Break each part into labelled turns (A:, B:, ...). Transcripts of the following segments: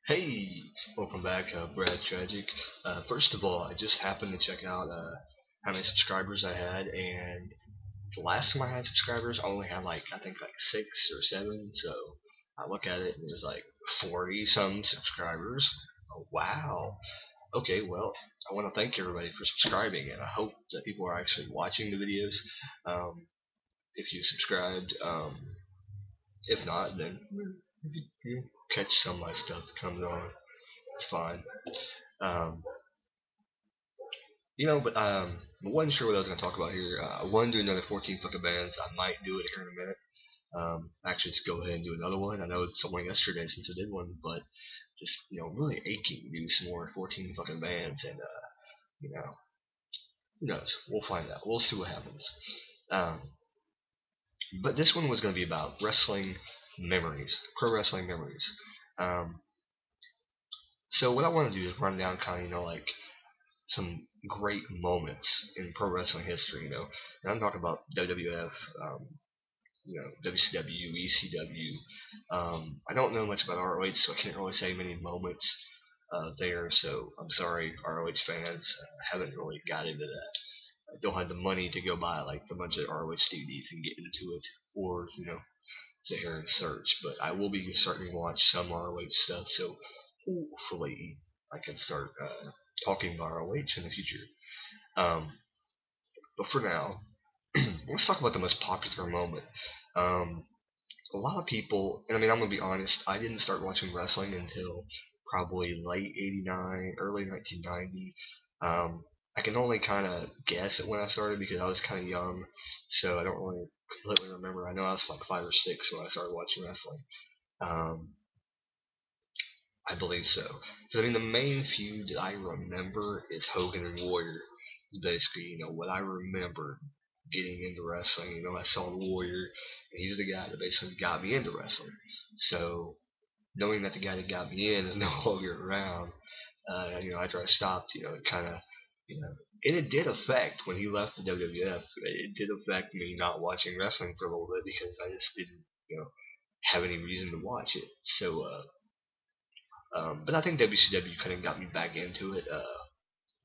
A: Hey, welcome back, Brad Tragick. First of all, I just happened to check out how many subscribers I had, and the last time I had subscribers, I only had I think like 6 or 7. So I look at it and there's like 40 some subscribers. Oh, wow. Okay, well, I want to thank everybody for subscribing, and I hope that people are actually watching the videos. If you subscribed, if not, then you catch some of my stuff that comes on. It's fine. Um, but wasn't sure what I was gonna talk about here. I want to do another 14 fucking bands. I might do it here in a minute. Actually, just go ahead and do another one. I know it's only yesterday since I did one, but just really aching to do some more 14 fucking bands, and you know, who knows? We'll find out. We'll see what happens. Um, but this one was gonna be about wrestling memories, pro wrestling memories. Um, so what I want to do is run down kind of some great moments in pro wrestling history. And I'm talking about WWF, WCW, ECW. I don't know much about ROH, so I can't really say many moments there. So I'm sorry, ROH fans. I haven't really got into that. I don't have the money to go buy like a bunch of ROH DVDs and get into it, or sit here and search. But I will be starting to watch some ROH stuff, so hopefully I can start talking about ROH in the future. Um, but for now, let's talk about the most popular moment. Um, a lot of people, and I mean, I'm gonna be honest, I didn't start watching wrestling until probably late '89, early 1990. Um, I can only kind of guess at when I started because I was kind of young, so I don't really completely remember. I know I was like 5 or 6 when I started watching wrestling. Um, I believe so. Because I mean, the main feud that I remember is Hogan and Warrior. Basically, what I remember getting into wrestling. I saw Warrior, and he's the guy that basically got me into wrestling. So knowing that the guy that got me in is no longer around, after I stopped, it kind of, you know, and it did affect when he left the WWF. It did affect me not watching wrestling for a little bit because I just didn't, have any reason to watch it. So, but I think WCW kind of got me back into it.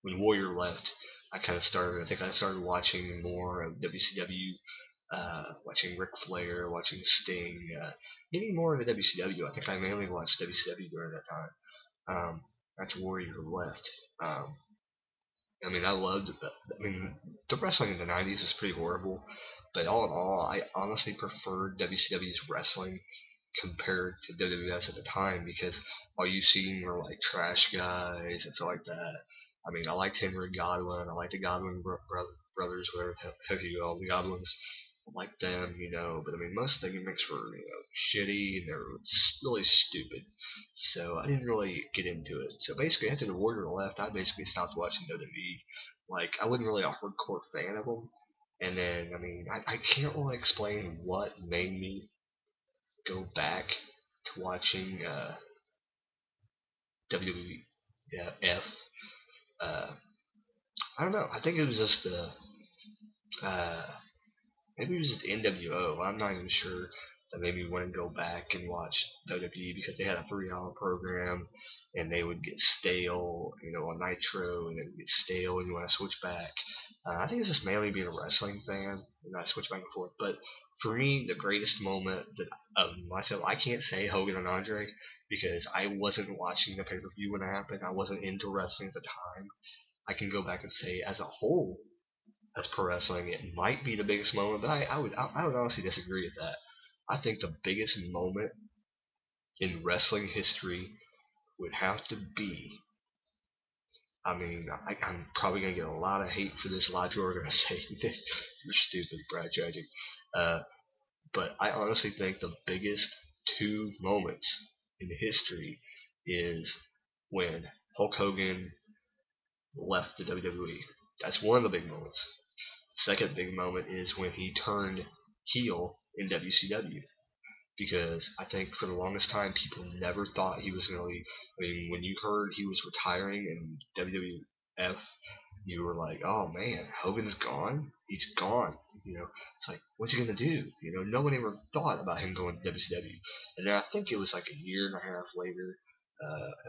A: When Warrior left, I kind of started. I think I started watching more of WCW, watching Ric Flair, watching Sting, maybe more of the WCW. I think I mainly watched WCW during that time. After Warrior left, I mean, I loved. I mean, the wrestling in the '90s was pretty horrible, but all in all, I honestly preferred WCW's wrestling compared to WWS at the time because all you seen were like trash guys and stuff like that. I mean, I liked Henry Godwin. I liked the Godwin brothers, whatever the heck you call the Godwins. I liked them, but I mean, most of the gimmicks were, shitty and they were really stupid. So I didn't really get into it. So basically, after the Warrior left, I basically stopped watching WWE. Like, I wasn't really a hardcore fan of them. And then, I mean, I can't really explain what made me go back to watching WWF. Uh, I don't know. I think it was just uh, maybe it was just the NWO. I'm not even sure that made me want to go back and watch WWE because they had a 3 hour program and they would get stale, on Nitro, and it would get stale and you want to switch back. I think it's just mainly being a wrestling fan and I switch back and forth. But for me, the greatest moment that of myself, I can't say Hogan and Andre because I wasn't watching the pay per view when it happened. I wasn't into wrestling at the time. I can go back and say, as a whole, as pro wrestling, it might be the biggest moment, but I would honestly disagree with that. I think the biggest moment in wrestling history would have to be. I mean, I'm probably gonna get a lot of hate for this. A lot of people are gonna say you're stupid, Brad Tragic. Uh, but I honestly think the biggest two moments in history is when Hulk Hogan left the WWE. That's one of the big moments. Second big moment is when he turned heel in WCW because I think for the longest time people never thought he was going to leave. I mean, when you heard he was retiring in WWF, you were like, "Oh man, Hogan's gone. He's gone." It's like, what's he gonna do? No one ever thought about him going to WCW. And then I think it was like a year and a half later.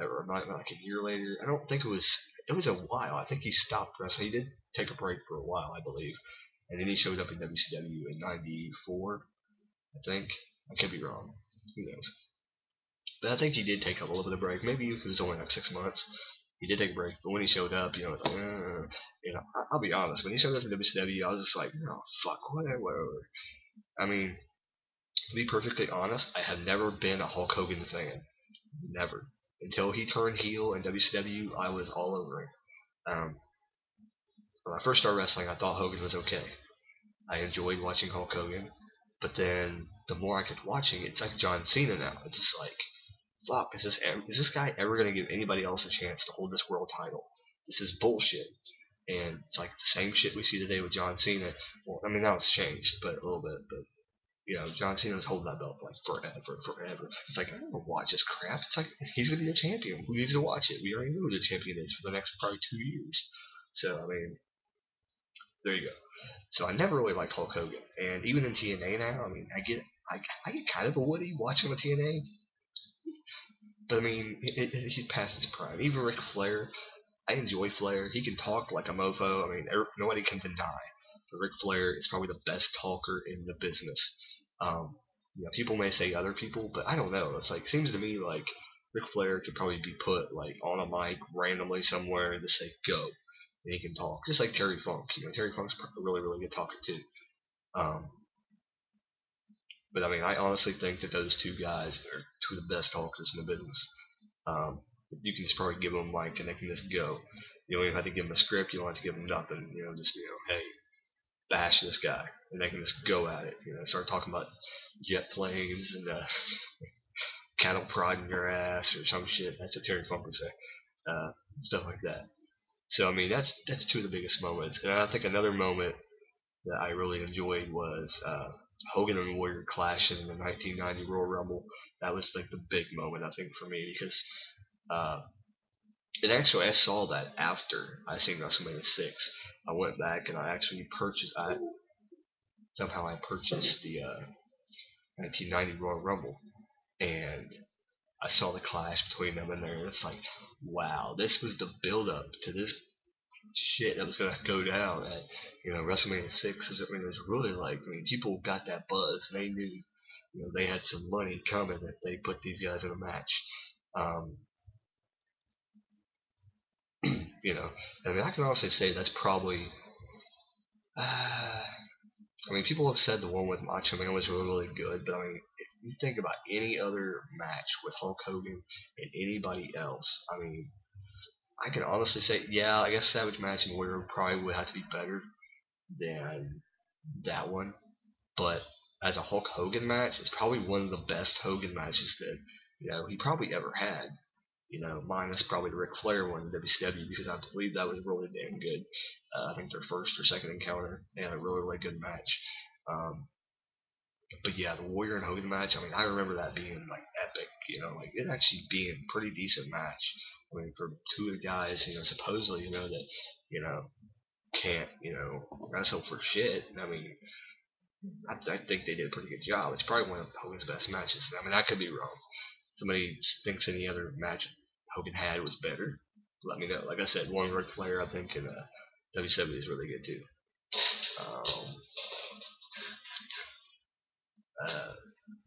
A: or like a year later. I don't think it was. It was a while. I think he stopped wrestling. He did take a break for a while, I believe, and then he showed up in WCW in '94. I think I could be wrong. Who knows? But I think he did take a little bit of break. Maybe it was only like 6 months. He did take a break, but when he showed up, it's like, I'll be honest. When he showed up in WCW, I was just like, no, fuck, whatever. I mean, to be perfectly honest, I have never been a Hulk Hogan fan. Never. Until he turned heel in WCW, I was all over him. Um, when I first started wrestling, I thought Hogan was okay. I enjoyed watching Hulk Hogan, but then the more I kept watching, it's like John Cena now. It's just like, fuck, is this guy ever gonna give anybody else a chance to hold this world title? This is bullshit. And it's like the same shit we see today with John Cena. Well, I mean now it's changed, but a little bit. But John Cena's holding that belt for like forever. It's like I don't want to watch this crap. It's like he's gonna be the champion. Who needs to watch it? We already know who the champion is for the next probably 2 years. So I mean, there you go. So I never really liked Hulk Hogan, and even in TNA now, I mean, I get kind of a Woody watching the TNA, but I mean, he's past his prime. Even Ric Flair, I enjoy Flair. He can talk like a mofo. I mean, nobody can deny that Ric Flair is probably the best talker in the business. Um, people may say other people, but I don't know. It's like seems to me like Ric Flair could probably be put like on a mic randomly somewhere and just say go, and he can talk just like Terry Funk. Terry Funk's a really really good talker too. Um, but I mean, I honestly think that those two guys are two of the best talkers in the business. Um, you can just probably give them like, and they can just go. You don't even have to give them a script. You don't have to give them nothing. Just hey, bash this guy, and they can just go at it. Start talking about jet planes and cattle prod in your ass or some shit. That's what Terry Funk would say. Stuff like that. So I mean, that's two of the biggest moments. And I think another moment that I really enjoyed was Hogan and Warrior clashing in the 1990 Royal Rumble. That was like the big moment I think for me because uh, and actually I saw that after I seen WrestleMania 6. I went back and I actually somehow I purchased the 1990 Royal Rumble and I saw the clash between them in there. And it's like, wow, this was the build up to this shit that was gonna go down at WrestleMania 6. I mean, it was really like people got that buzz. And they knew they had some money coming if they put these guys in a match. Um, you know, I mean, I can honestly say that's probably. I mean, people have said the one with Macho Man was really, really good, but I mean, if you think about any other match with Hulk Hogan and anybody else, I mean, I can honestly say, yeah, I guess Savage Match and Warrior probably would have to be better than that one. But as a Hulk Hogan match, it's probably one of the best Hogan matches that he probably ever had. Minus probably the Ric Flair one in WCW because I believe that was really damn good. I think their first or second encounter and a really really good match. Um, but yeah, the Warrior and Hogan match. I mean, I remember that being like epic. Like it actually being a pretty decent match. I mean, for two of the guys, supposedly, that, you know, can't, wrestle for shit. I mean, I think they did a pretty good job. It's probably one of Hogan's best matches. I mean, I could be wrong. Somebody thinks any other match Hogan had was better. Let me know. Like I said, one Ric Flair, I think, in WCW is really good too. Um, uh,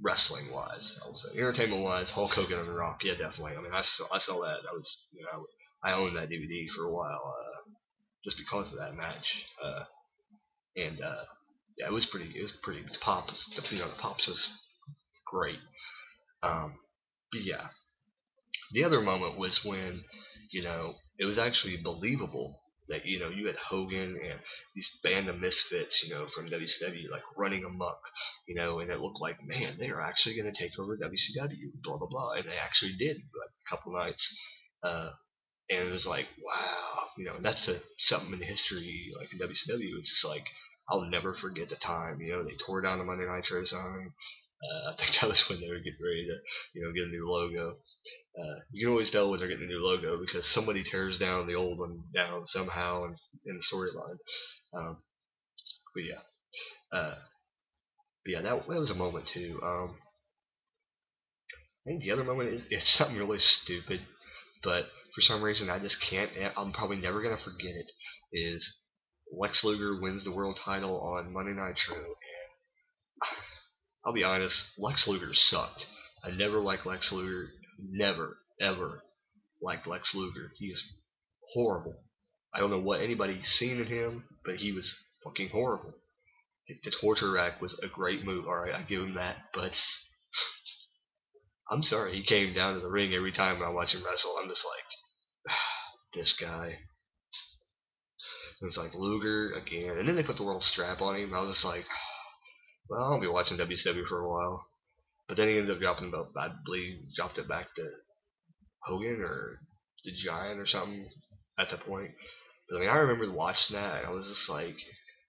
A: Wrestling wise, I would say. Entertainment wise, Hulk Hogan and The Rock, yeah, definitely. I mean, I saw that. That was I owned that DVD for a while just because of that match. And yeah, it was pretty. The pops, the pops was great. Um, but yeah, the other moment was when it was actually believable that you had Hogan and these band of misfits from WCW like running amok and it looked like man they are actually going to take over WCW blah blah blah and they actually did like a couple nights uh, and it was like wow and that's something in history like in WCW it's just like I'll never forget the time they tore down the Monday Nitro sign. I think that was when they were getting ready to get a new logo. You can always tell when they're getting a new logo because somebody tears down the old one down somehow in the storyline. Um, but yeah, uh, but yeah, that was a moment too. I think the other moment is it's something really stupid, but for some reason I just can't. I'm probably never gonna forget it. Is Lex Luger wins the world title on Monday Nitro. I'll be honest, Lex Luger sucked. I never liked Lex Luger. Never, ever liked Lex Luger. He's horrible. I don't know what anybody's seen in him, but he was fucking horrible. The torture rack was a great move. All right, I give him that. But I'm sorry, he came down to the ring every time I watch him wrestle. I'm just like, this guy. It was like Luger again, and then they put the world strap on him. I was just like, well, I'll be watching WCW for a while. But then he ended up dropping the belt. I believe dropped it back to Hogan or the Giant or something at that point. But I mean, I remember watching that, and I was just like,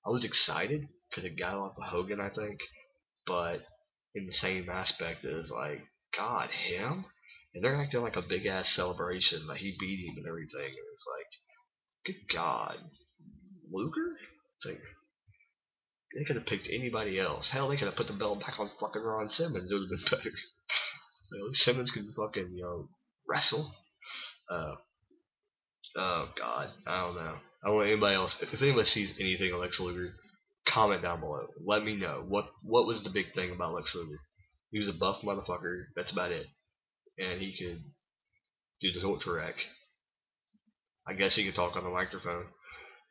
A: I was excited because it got off of Hogan, I think. But in the same aspect, it was like, God, him? And they're acting like a big ass celebration, like he beat him and everything. And it's like, good God, Luger? It's like, they could have picked anybody else. Hell, they could have put the belt back on fucking Ron Simmons. It would have been better. At least Simmons could fucking, wrestle. Uh, oh God, I don't know. I don't want anybody else. If anybody sees anything of Lex Luger, comment down below. Let me know what was the big thing about Lex Luger. He was a buff motherfucker. That's about it. And he could do the torture rack. I guess he could talk on the microphone.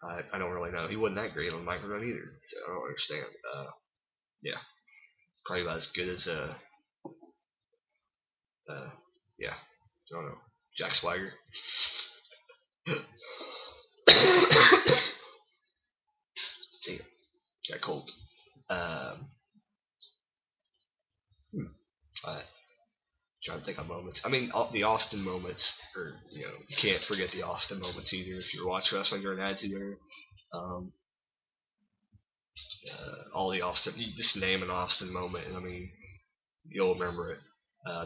A: I don't really know. He wasn't that great on the microphone either. So I don't understand. Yeah, probably about as good as uh, yeah. I don't know. Jack Swagger. Damn, got cold. Um, hmm. Uh, Trying to think of moments. I mean, the Austin moments, or you can't forget the Austin moments either. If you watch wrestling or an attitude era, um, all the Austin, you just name an Austin moment, and I mean, you'll remember it.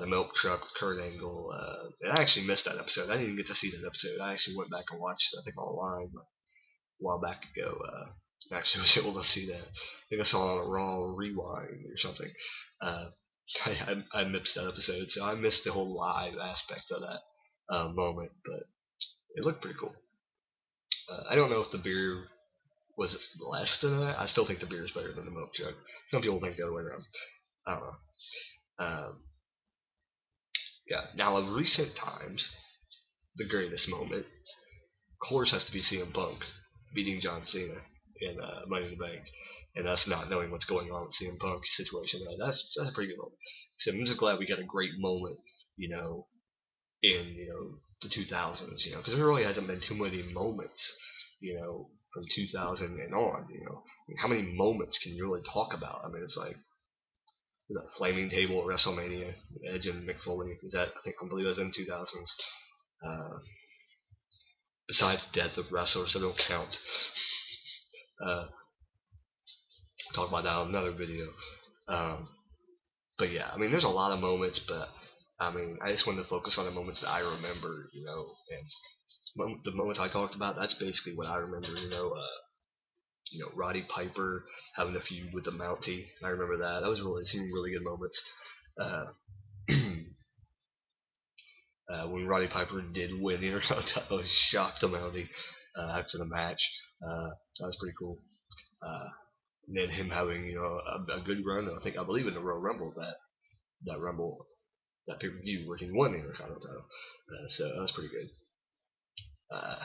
A: The milk truck with Kurt Angle. And I actually missed that episode. I didn't even get to see that episode. I actually went back and watched it, I think online a while back ago. Actually was able to see that. I think I saw it on a Raw Rewind or something. Uh, I missed that episode, so I missed the whole live aspect of that moment, but it looked pretty cool. I don't know if the beer was less than that. I still think the beer is better than the milk jug. Some people think the other way around. I don't know. Um, yeah. Now, of recent times, the greatest moment, of course, has to be CM Punk beating John Cena in Money in the Bank, and us not knowing what's going on with CM Punk's situation. That's a pretty good moment. So I'm just glad we got a great moment, you know, in the 2000s, because there really hasn't been too many moments, from 2000 and on. I mean, how many moments can you really talk about? I mean, it's like the flaming table at WrestleMania, Edge and Mick Foley. Is that I believe that was in 2000s. Uh, Besides death of wrestlers, so don't count. Uh, talk about that on another video. Um, but yeah, I mean, there's a lot of moments, but I mean, I just wanted to focus on the moments that I remember, and the moments I talked about. That's basically what I remember. Roddy Piper having a feud with the Mountie. I remember that. That was some really good moments. Uh, when Roddy Piper did win the Intercontinental, I was shocked the Mountie after the match. That was pretty cool. Uh, and then him having a good run. I believe in the Royal Rumble that Rumble that pay per view where he won the Intercontinental title. So that was pretty good. Uh,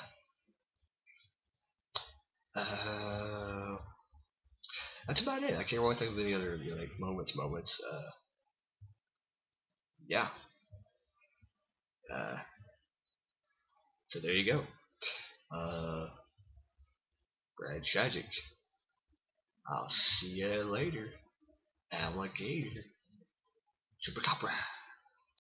A: uh, that's about it. I can't really think of any other like moments. Yeah. Uh, so there you go. Brad Tragick. I'll see you later, alligator. Chupacabra.